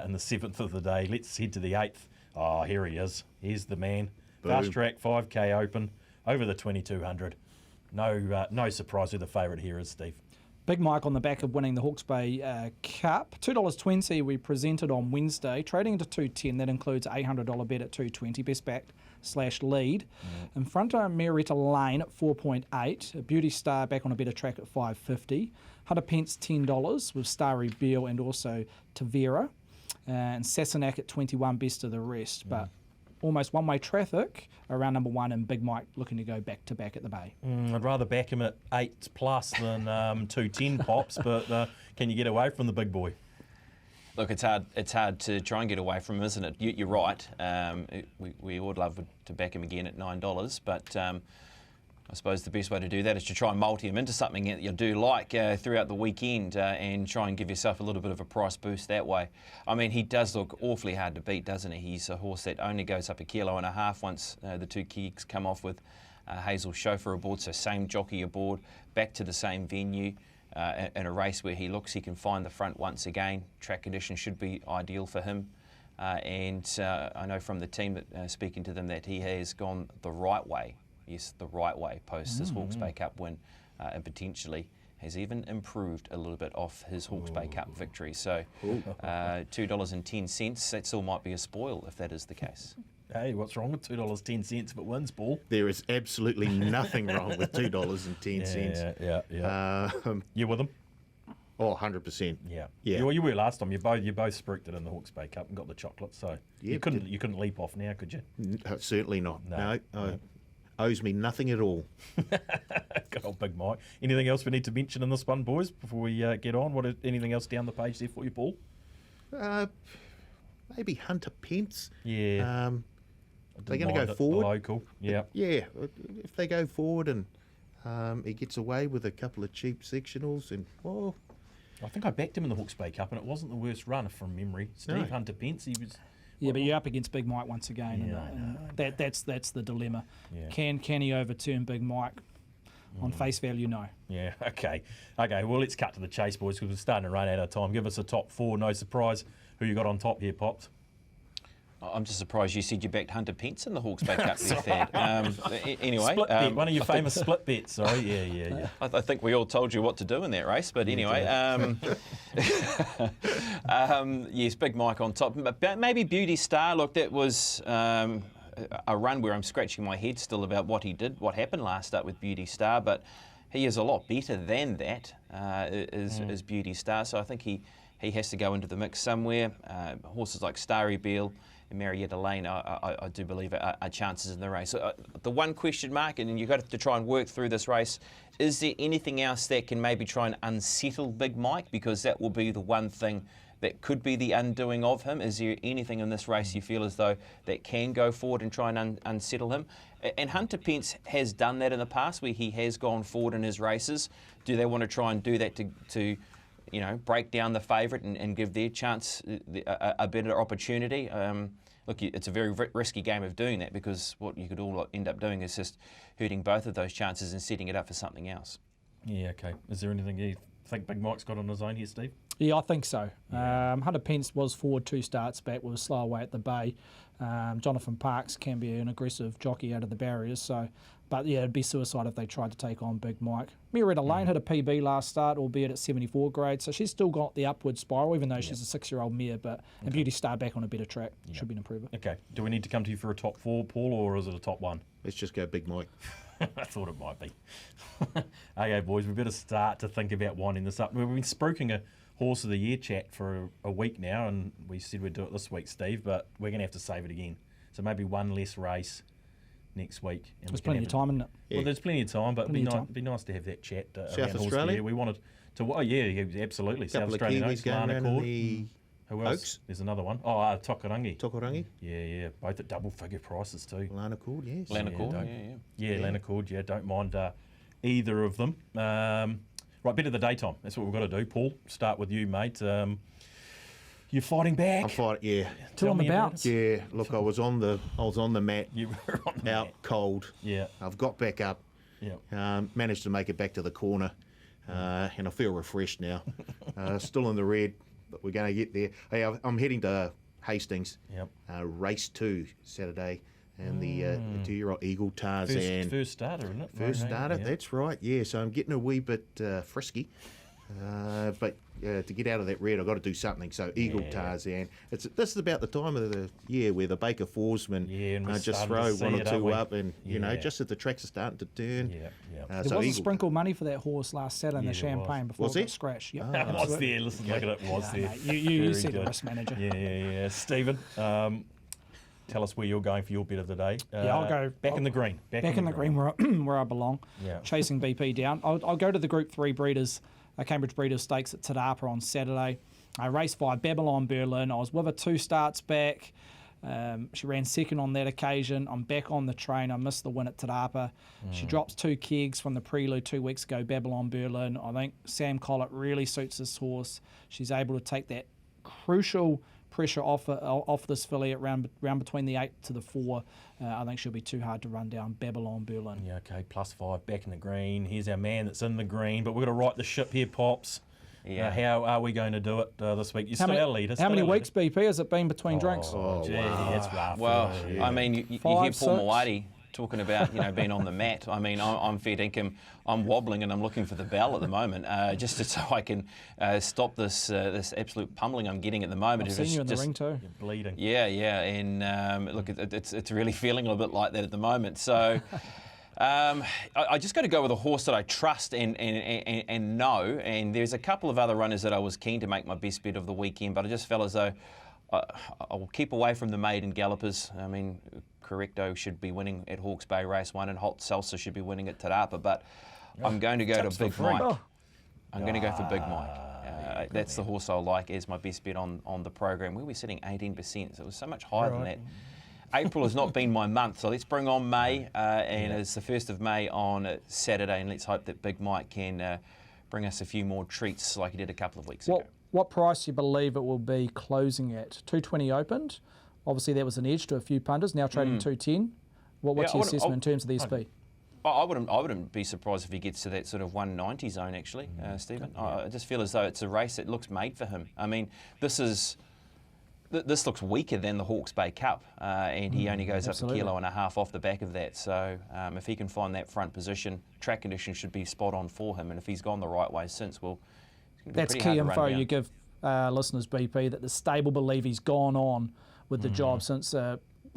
in the 7th of the day. Let's head to the 8th. Oh, here he is. Here's the man.
Boom.
Fast track, 5K open, over the 2200. No surprise who the favourite here is, Steve.
Big Mike on the back of winning the Hawke's Bay Cup. $2.20 we presented on Wednesday, trading into 210. That includes $800 bet at 220, best backed / lead. In front of Marietta Lane at 4.8. Beauty Star back on a better track at 5.50. 100 pence $10 with Starry Beale and also Tavera. And Sassenach at 21, best of the rest. But almost one-way traffic around number 1 and Big Mike looking to go back-to-back at the Bay.
I'd rather back him at 8+ than 210 pops, but can you get away from the big boy?
Look, it's hard to try and get away from him, isn't it? You're right. We would love to back him again at $9, but I suppose the best way to do that is to try and multi him into something that you do like throughout the weekend and try and give yourself a little bit of a price boost that way. I mean, he does look awfully hard to beat, doesn't he? He's a horse that only goes up 1.5 kilos once the 2 kicks come off with Hazel Chauffeur aboard, so same jockey aboard, back to the same venue in a race where he looks he can find the front once again. Track conditions should be ideal for him. And I know from the team that speaking to them that he has gone the right way. Yes, the right way post his Hawke's Bay Cup win, and potentially has even improved a little bit off his Hawke's Bay Cup victory. So $2.10, that still might be a spoil if that is the case.
Hey, what's wrong with $2.10 if it wins, Paul?
There is absolutely nothing wrong with $2.10.
Yeah. You with them?
Oh, 100%.
Yeah.
Yeah.
Well, you were last time. You both spruiked it in the Hawke's Bay Cup and got the chocolate. So
Yeah,
you couldn't leap off now, could you?
Certainly not.
No.
Owes me nothing at all.
Good old Big Mike. Anything else we need to mention in this one, boys, before we get on? Anything else down the page there for you, Paul?
Maybe Hunter Pence.
Yeah.
They're going to go forward.
Local. Yeah.
Yeah. If they go forward and he gets away with a couple of cheap sectionals, and
I think I backed him in the Hawke's Bay Cup, and it wasn't the worst run from memory. Steve Hunter Pence, he was.
Yeah, but you're up against Big Mike once again, and that's the dilemma. Yeah. Can he overturn Big Mike? On face value, no.
Yeah, okay. Well, let's cut to the chase, boys, because we're starting to run out of time. Give us a top 4, no surprise. Who you got on top here, Pops?
I'm just surprised you said you backed Hunter Pence in the Hawke's Bay Cup there, Thad. Anyway.
Split bet, one of your famous split bets, sorry. Yeah.
I think we all told you what to do in that race, but anyway. Yes, Big Mike on top. But maybe Beauty Star, look, that was a run where I'm scratching my head still about what happened last up with Beauty Star, but he is a lot better than that, is Beauty Star, so I think he has to go into the mix somewhere. Horses like Starry Beale and Marietta Lane, I do believe, are chances in the race. The one question mark, and you've got to try and work through this race, is there anything else that can maybe try and unsettle Big Mike? Because that will be the one thing that could be the undoing of him. Is there anything in this race you feel as though that can go forward and try and unsettle him? And Hunter Pence has done that in the past, where he has gone forward in his races. Do they want to try and do that to break down the favourite and give their chance a better opportunity? Look, it's a very risky game of doing that, because what you could all end up doing is just hurting both of those chances and setting it up for something else. Yeah,
okay. Is there anything you think Big Mike's got on his own here, Steve?
Yeah, I think so. Hunter Pence was forward 2 starts back with a slow away at the Bay. Jonathan Parks can be an aggressive jockey out of the barriers, so But yeah, it'd be suicide if they tried to take on Big Mike. Miretta Lane had a PB last start, albeit at 74 grade, so she's still got the upward spiral, even though she's a 6-year-old mare. But and Beauty Star back on a better track should be an improver.
Okay. Do we need to come to you for a top 4, Paul, or is it a top 1?
Let's just go Big Mike.
I thought it might be. Okay, boys, we better start to think about winding this up. We've been spruiking a Horse of the Year chat for a week now, and we said we'd do it this week, Steve, but we're going to have to save it again. So maybe one less race next week. And
There's plenty of time, isn't it?
Well, there's plenty of time, but it'd be nice to have that chat around Horse of the
Australia?
Year. We wanted to, absolutely. South
Couple of
Australian
Kiwis
Oaks,
going
Lana
around in
Cord.
the
Who else?
Oaks.
There's another one. Oh, Tokarangi.
Tokarangi.
Yeah, both at double figure prices too.
Lana Cord, yes.
Lana Cord,
don't-
yeah.
Lana Cord, don't mind either of them. Right, bit of the daytime. That's what we've got to do. Paul, start with you, mate. You're fighting back.
I'm fighting, yeah.
Two on the
about
bounce.
Yeah, look, I was on the mat,
You were on the
out
mat.
cold.
Yeah.
I've got back up, managed to make it back to the corner, and I feel refreshed now. Still in the red, but we're going to get there. Hey, I'm heading to Hastings,
Yep.
race 2 Saturday, and the 2-year-old Eagle Tarzan.
First starter, isn't it?
First
Right,
starter,
yeah.
that's right, yeah. So I'm getting a wee bit frisky. But to get out of that red, I've got to do something. So Eagle Tarzan. This is about the time of the year where the Baker Forsman
and we're
just
starting
throw
to see
one or
it, aren't
two
we?
up, and just as the tracks are starting to turn.
Yeah.
There
so
was a
Eagle-
sprinkle money for that horse last Saturday in the
there was.
Champagne before
Was
it
there?
got scratched. Yep.
It was there. Listen, look at it. It was there.
Mate, you
Very
see the
good.
risk manager.
Yeah. Stephen, tell us where you're going for your bit of the day.
I'll go
back in the green.
Back in the green where I belong.
Yeah.
Chasing BP down. I'll go to the Group 3 Breeders, Cambridge Breeders Stakes at Te Rapa on Saturday. Race 5, Babylon Berlin. I was with her 2 starts back. She ran second on that occasion. I'm back on the train. I missed the win at Te Rapa. She drops 2 kegs from the prelude 2 weeks ago, Babylon Berlin. I think Sam Collett really suits this horse. She's able to take that crucial pressure off this filly at round between the 8 to the 4. I think she'll be too hard to run down, Babylon Berlin.
Yeah, okay, +5, back in the green. Here's our man that's in the green, but we've got to right the ship here, Pops.
Yeah.
How are we going to do it this week? You're still our leader.
How many weeks, BP, has it been between drinks?
Oh, gee, that's rough.
Well,
Yeah.
I mean, you hear
5,
Paul
6.
Moati talking about being on the mat. I mean, I'm fair dinkum. I'm wobbling and I'm looking for the bell at the moment, just so I can stop this absolute pummeling I'm getting at the moment.
I've seen you in the ring too.
You're bleeding.
Yeah, and look, it's really feeling a little bit like that at the moment. So. I just got to go with a horse that I trust and know. And there's a couple of other runners that I was keen to make my best bet of the weekend, but I just felt as though I will keep away from the maiden gallopers. I mean, Correcto should be winning at Hawke's Bay Race 1, and Hot Salsa should be winning at Te Rapa. But I'm going to go
tips
to Big
for free.
Mike.
Oh.
I'm going to go for Big Mike. That's the horse I like as my best bet on the program. We were sitting 18%, so it was so much higher than that. April has not been my month, so let's bring on May, and it's the 1st of May on Saturday, and let's hope that Big Mike can bring us a few more treats like he did a couple of weeks ago.
What price do you believe it will be closing at? 220 opened. Obviously, that was an edge to a few punters. Now trading 210. What's your assessment in terms of the SP?
I wouldn't be surprised if he gets to that sort of 190 zone, actually, Stephen. I just feel as though it's a race that looks made for him. I mean, this looks weaker than the Hawke's Bay Cup, and he only goes
absolutely.
up 1.5 kilos off the back of that. So if he can find that front position, track conditions should be spot on for him. And if he's gone the right way since, well, it's going to be
That's
pretty
key
hard to run
info
down.
you give listeners, BP, that the stable believe he's gone on with the job since,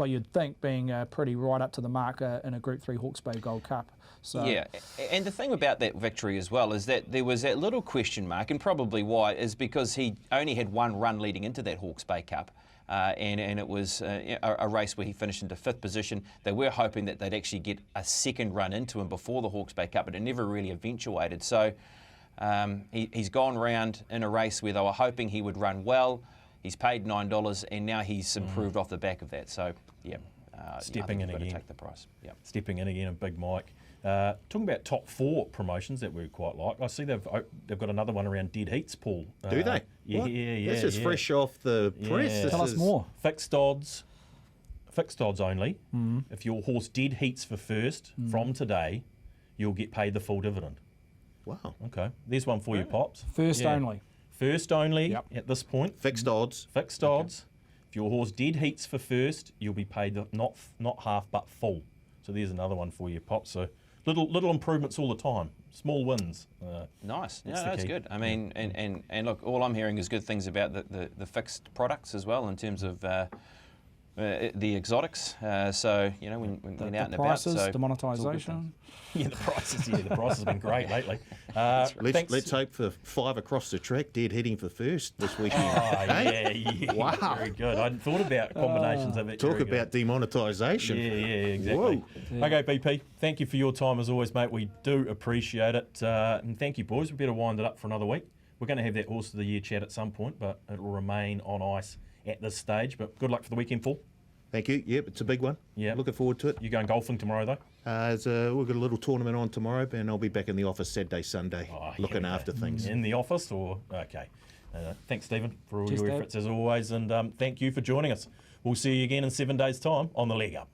you'd think being pretty right up to the mark in a Group 3 Hawke's Bay Gold Cup. So
Yeah, and the thing about that victory as well is that there was that little question mark, and probably why is because he only had one run leading into that Hawke's Bay Cup. And it was a race where he finished into 5th position. They were hoping that they'd actually get a second run into him before the Hawke's Bay Cup, but it never really eventuated. So he's gone round in a race where they were hoping he would run well. He's paid $9, and now he's improved off the back of that. So, yeah.
Stepping in
you've got
again.
to take the price. Yeah.
Stepping in again, and Big Mike. Talking about top 4 promotions that we quite like. I see they've got another one around dead heats, Paul.
Do they?
Yeah,
What?
yeah.
This is fresh off the press.
Yeah.
This
tell us
is-
more.
Fixed odds only. If your horse dead heats for first from today, you'll get paid the full dividend.
Wow.
Okay, there's one for you, Pops.
First
Yeah.
only.
First only
Yep.
at this point.
Fixed odds.
Fixed odds. If your horse dead heats for first, you'll be paid not half but full So there's another one for you, Pop. So little improvements all the time, small wins.
Nice. Yeah,
the
that's
key.
good. I mean, and look, all I'm hearing is good things about the fixed products as well in terms of the exotics. So when
The
out and
prices,
about, so
the monetisation.
Yeah, the prices have been great lately.
Let's hope for 5 across the track, dead heading for first this weekend.
Oh, yeah.
Wow.
Very good. I hadn't thought about combinations of it.
Talk
Very good.
about demonetisation.
Yeah, exactly.
Whoa.
Okay, BP, thank you for your time as always, mate. We do appreciate it. And thank you, boys. We better wind it up for another week. We're going to have that Horse of the Year chat at some point, but it will remain on ice at this stage. But good luck for the weekend, Paul.
Thank you. Yep, it's a big one.
Yeah.
Looking forward to it.
You going golfing tomorrow, though?
We've got a little tournament on tomorrow, and I'll be back in the office Saturday, Sunday, looking after things.
In the office or? Okay. Thanks, Stephen, for all
Cheers,
your
Dave.
efforts as always. And thank you for joining us. We'll see you again in 7 days' time on The Leg Up.